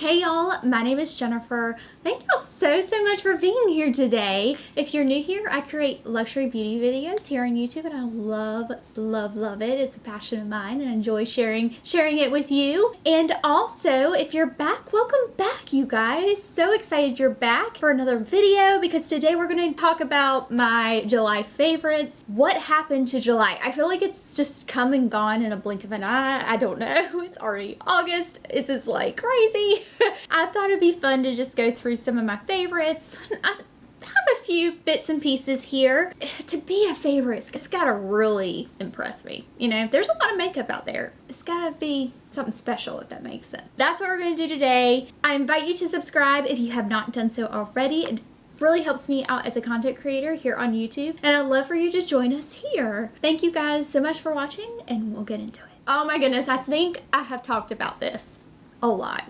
Hey y'all, my name is Jennifer. Thank y'all so much for being here today. If you're new here, I create luxury beauty videos here on YouTube and I love it. It's a passion of mine and I enjoy sharing it with you. And also, if you're back, welcome back you guys. So excited you're back for another video because today we're going to talk about my July favorites. What happened to July? I feel like it's just come and gone in a blink of an eye. I don't know. It's already August. It's just like crazy. I thought it'd be fun to just go through some of my favorites. I have a few bits and pieces here. To be a favorite, it's gotta really impress me. You know, there's a lot of makeup out there. It's gotta be something special, if that makes sense. That's what we're gonna do today. I invite you to subscribe if you have not done so already. It really helps me out as a content creator here on YouTube. And I'd love for you to join us here. Thank you guys so much for watching and we'll get into it. Oh my goodness, I think I have talked about this a lot.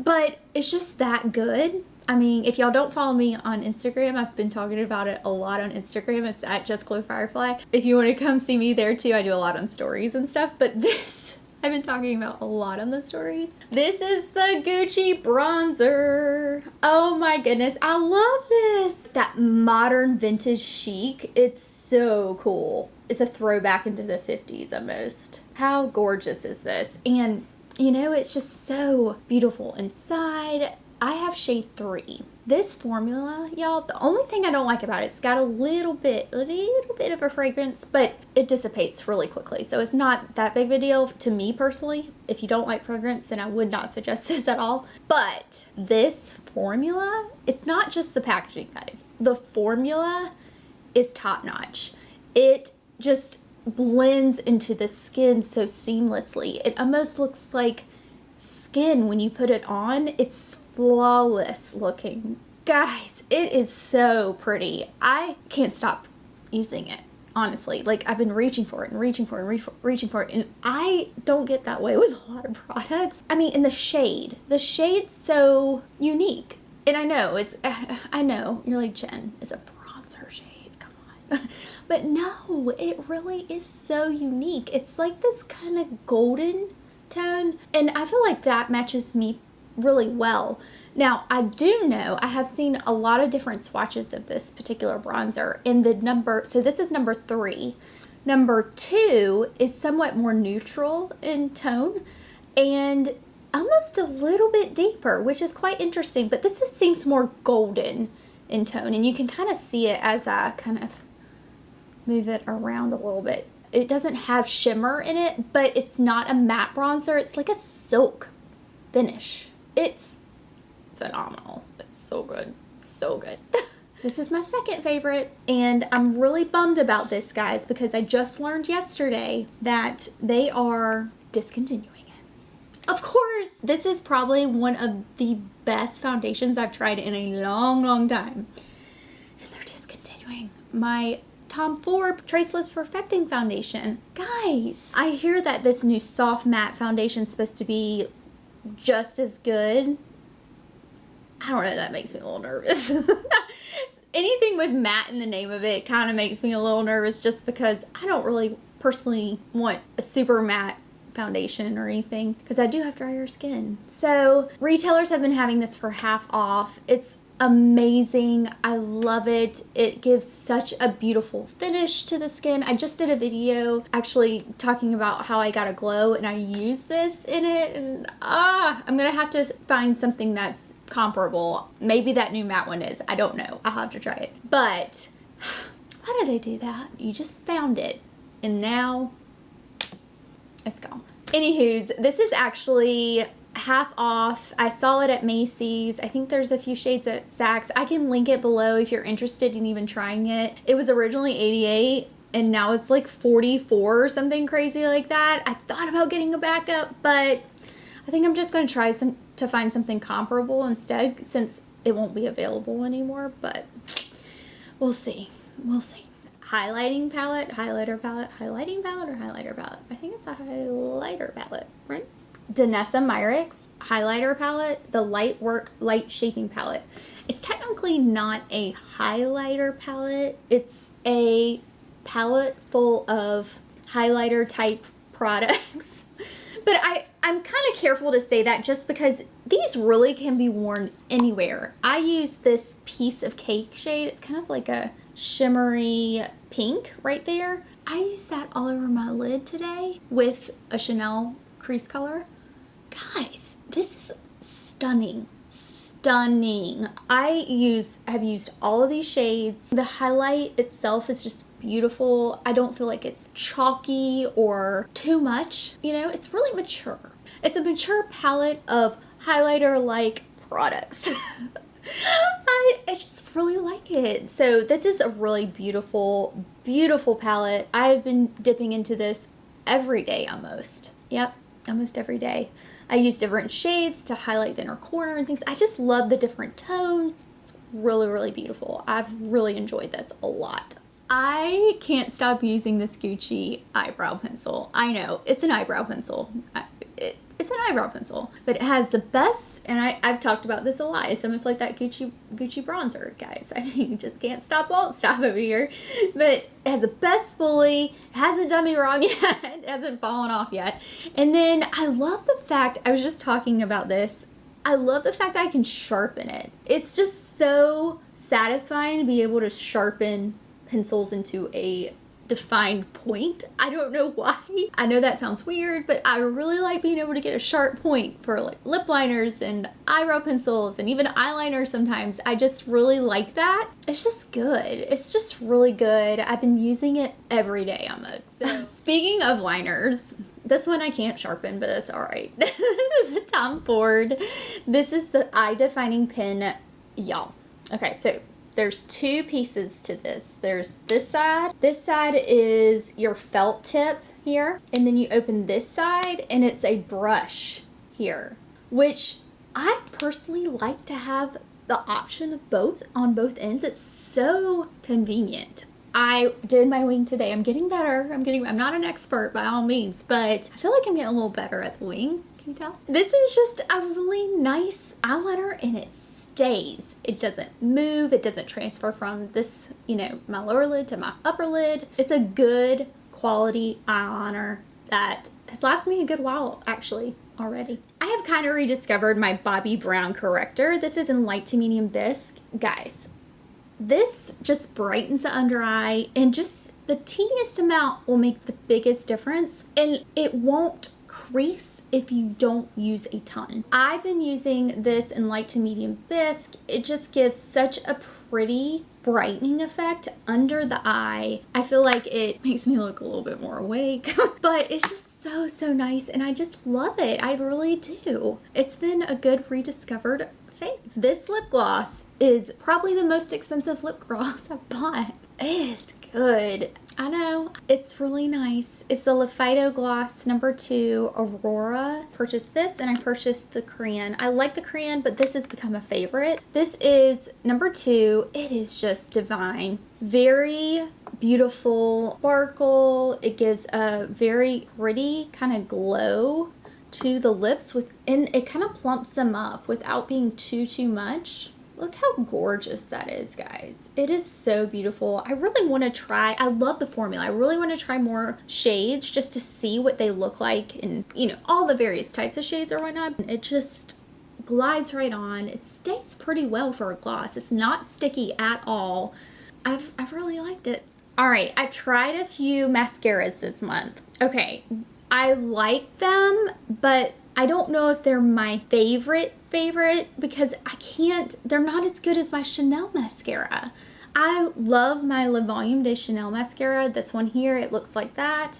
But it's just that good. I mean, if y'all don't follow me on Instagram, I've been talking about it a lot on Instagram. It's at justglowfirefly. If you want to come see me there too, I do a lot on stories and stuff. But this, I've been talking about a lot on the stories. This is the Gucci bronzer. Oh my goodness, I love this. That modern vintage chic. It's so cool. It's a throwback into the 50s almost. How gorgeous is this? And you know, it's just so beautiful inside. I have shade 3. This formula, y'all, the only thing I don't like about it, it's got a little bit of a fragrance, but it dissipates really quickly. So it's not that big of a deal to me personally. If you don't like fragrance, then I would not suggest this at all. But this formula, it's not just the packaging, guys. The formula is top notch. It just blends into the skin so seamlessly. It almost looks like skin when you put it on. It's flawless looking. Guys, it is so pretty. I can't stop using it, honestly. Like, I've been reaching for it and reaching for it and reaching for it, and I don't get that way with a lot of products. I mean, in the shade's so unique. And I know, you're like, Jen, it's a bronzer shade, come on. But no, it really is so unique. It's like this kind of golden tone, and I feel like that matches me really well. Now, I do know I have seen a lot of different swatches of this particular bronzer, and so this is number 3. Number 2 is somewhat more neutral in tone and almost a little bit deeper, which is quite interesting, but this seems more golden in tone, and you can kind of see it as I kind of move it around a little bit. It doesn't have shimmer in it, but it's not a matte bronzer. It's like a silk finish. It's phenomenal. It's so good. So good. This is my second favorite, and I'm really bummed about this, guys, because I just learned yesterday that they are discontinuing it. Of course, this is probably one of the best foundations I've tried in a long time. And they're discontinuing my Tom Ford Traceless Perfecting Foundation. Guys, I hear that this new soft matte foundation is supposed to be just as good. I don't know, that makes me a little nervous. Anything with matte in the name of it kind of makes me a little nervous just because I don't really personally want a super matte foundation or anything because I do have drier skin. So retailers have been having this for half off. It's amazing. I love it. It gives such a beautiful finish to the skin. I just did a video actually talking about how I got a glow and I used this in it, and I'm gonna have to find something that's comparable. Maybe that new matte one is. I don't know. I'll have to try it. But how do they do that? You just found it and now it's gone. Anywho's, this is actually half off. I saw it at Macy's. I think there's a few shades at Saks. I can link it below if you're interested in even trying it. It was originally $88 and now it's like $44 or something crazy like that. I thought about getting a backup, but I think I'm just going to try to find something comparable instead since it won't be available anymore, but we'll see. We'll see. Highlighting palette, highlighter palette, highlighting palette, or highlighter palette? I think it's a highlighter palette, right? Danessa Myricks highlighter palette, the Light Work Light Shaping Palette. It's technically not a highlighter palette. It's a palette full of highlighter type products. But I'm kind of careful to say that just because These really can be worn anywhere. I use this Piece of Cake shade. It's kind of like a shimmery pink right there. I use that all over my lid today with a Chanel crease color. Guys, this is stunning. Stunning. I have used all of these shades. The highlight itself is just beautiful. I don't feel like it's chalky or too much. You know, it's really mature. It's a mature palette of highlighter-like products. I just really like it. So this is a really beautiful, beautiful palette. I've been dipping into this every day almost. Yep, almost every day. I use different shades to highlight the inner corner and things. I just love the different tones. It's really, really beautiful. I've really enjoyed this a lot. I can't stop using this Gucci eyebrow pencil. I know, it's an eyebrow pencil. It's an eyebrow pencil, but it has the best, and I've talked about this a lot. It's almost like that Gucci bronzer, guys. I mean, you just can't stop, won't stop over here. But it has the best spoolie. It hasn't done me wrong yet. It hasn't fallen off yet. And then I love the fact, I was just talking about this, I love the fact that I can sharpen it. It's just so satisfying to be able to sharpen pencils into a defined point. I don't know why. I know that sounds weird, but I really like being able to get a sharp point for like lip liners and eyebrow pencils and even eyeliner sometimes. I just really like that. It's just good. It's just really good. I've been using it every day almost. So speaking of liners, this one I can't sharpen, but that's all right. This is a Tom Ford. This is the eye defining pen, y'all. Okay, so there's two pieces to this. There's this side. This side is your felt tip here. And then you open this side and it's a brush here, which I personally like to have the option of both on both ends. It's so convenient. I did my wing today. I'm getting better. I'm not an expert by all means, but I feel like I'm getting a little better at the wing. Can you tell? This is just a really nice eyeliner and it's stays. It doesn't move. It doesn't transfer from this, you know, my lower lid to my upper lid. It's a good quality eyeliner that has lasted me a good while actually already. I have kind of rediscovered my Bobbi Brown corrector. This is in light to medium bisque. Guys, this just brightens the under eye and just the teeniest amount will make the biggest difference, and it won't crease if you don't use a ton. I've been using this in light to medium bisque. It just gives such a pretty brightening effect under the eye. I feel like it makes me look a little bit more awake, but it's just so nice and I just love it. I really do. It's been a good rediscovered fave. This lip gloss is probably the most expensive lip gloss I've bought. It is good. I know, it's really nice. It's the Fido Gloss number 2 Aurora. Purchased this and I purchased the crayon. I like the crayon, but this has become a favorite. This is number 2. It is just divine. Very beautiful sparkle. It gives a very pretty kind of glow to the lips and it kind of plumps them up without being too much. Look how gorgeous that is, guys. It is so beautiful. I really want to try, I love the formula. I really want to try more shades just to see what they look like and, you know, all the various types of shades or whatnot. It just glides right on. It stays pretty well for a gloss. It's not sticky at all. I've really liked it. All right, I've tried a few mascaras this month. Okay, I like them, but I don't know if they're my favorite because they're not as good as my Chanel mascara. I love my Le Volume de Chanel mascara. This one here, it looks like that.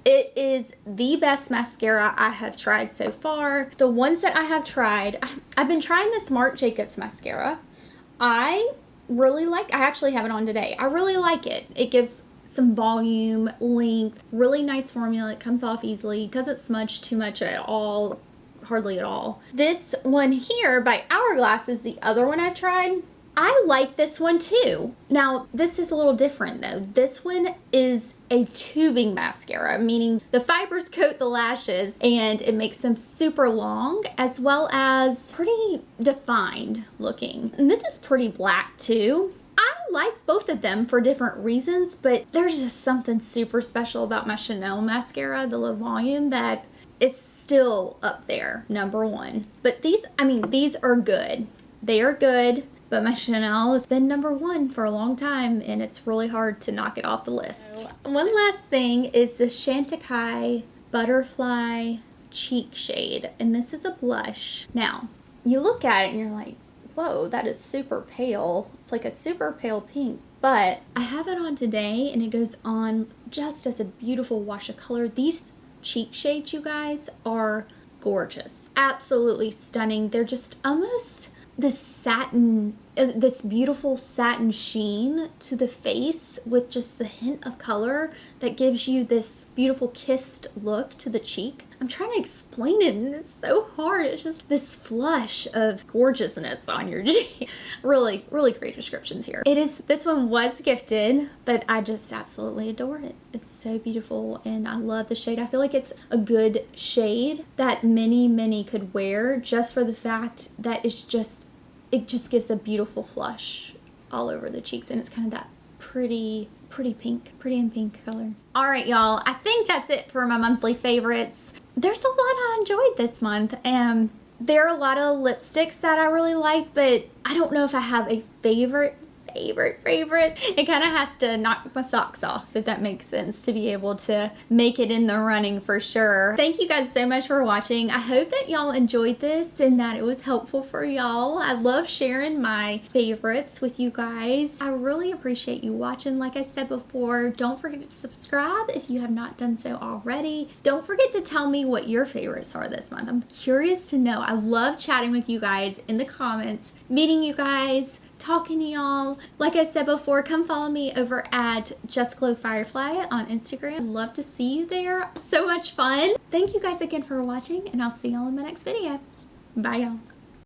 It is the best mascara I have tried so far. The ones that I have tried, I've been trying this Marc Jacobs mascara. I actually have it on today. I really like it. It gives some volume, length, really nice formula. It comes off easily, doesn't smudge too much at all, hardly at all. This one here by Hourglass is the other one I've tried. I like this one too. Now, this is a little different though. This one is a tubing mascara, meaning the fibers coat the lashes and it makes them super long as well as pretty defined looking. And this is pretty black too. I like both of them for different reasons, but there's just something super special about my Chanel mascara, the Le Volume, that it's still up there, #1. But these, I mean, these are good. They are good, but my Chanel has been #1 for a long time, and it's really hard to knock it off the list. One last thing is the Chantecaille Butterfly Cheek Shade, and this is a blush. Now, you look at it and you're like, whoa, that is super pale. It's like a super pale pink. But I have it on today, and it goes on just as a beautiful wash of color. These cheek shades, you guys, are gorgeous. Absolutely stunning. They're just almost this satin, this beautiful satin sheen to the face with just the hint of color that gives you this beautiful kissed look to the cheek. I'm trying to explain it, and it's so hard. It's just this flush of gorgeousness on your cheek. Really, really great descriptions here. This one was gifted, but I just absolutely adore it. It's so beautiful, and I love the shade. I feel like it's a good shade that many could wear, just for the fact that it just gives a beautiful flush all over the cheeks, and it's kind of that pretty and pink color. All right, y'all, I think that's it for my monthly favorites. There's a lot I enjoyed this month, and there are a lot of lipsticks that I really like, but I don't know if I have a favorite. It kind of has to knock my socks off, if that makes sense, to be able to make it in the running for sure. Thank you guys so much for watching. I hope that y'all enjoyed this and that it was helpful for y'all. I love sharing my favorites with you guys. I really appreciate you watching. Like I said before, don't forget to subscribe if you have not done so already. Don't forget to tell me what your favorites are this month. I'm curious to know. I love chatting with you guys in the comments, meeting you guys, talking to y'all. Like I said before, come follow me over at justglowfirefly on Instagram. I'd love to see you there. So much fun. Thank you guys again for watching, and I'll see y'all in my next video. Bye, y'all.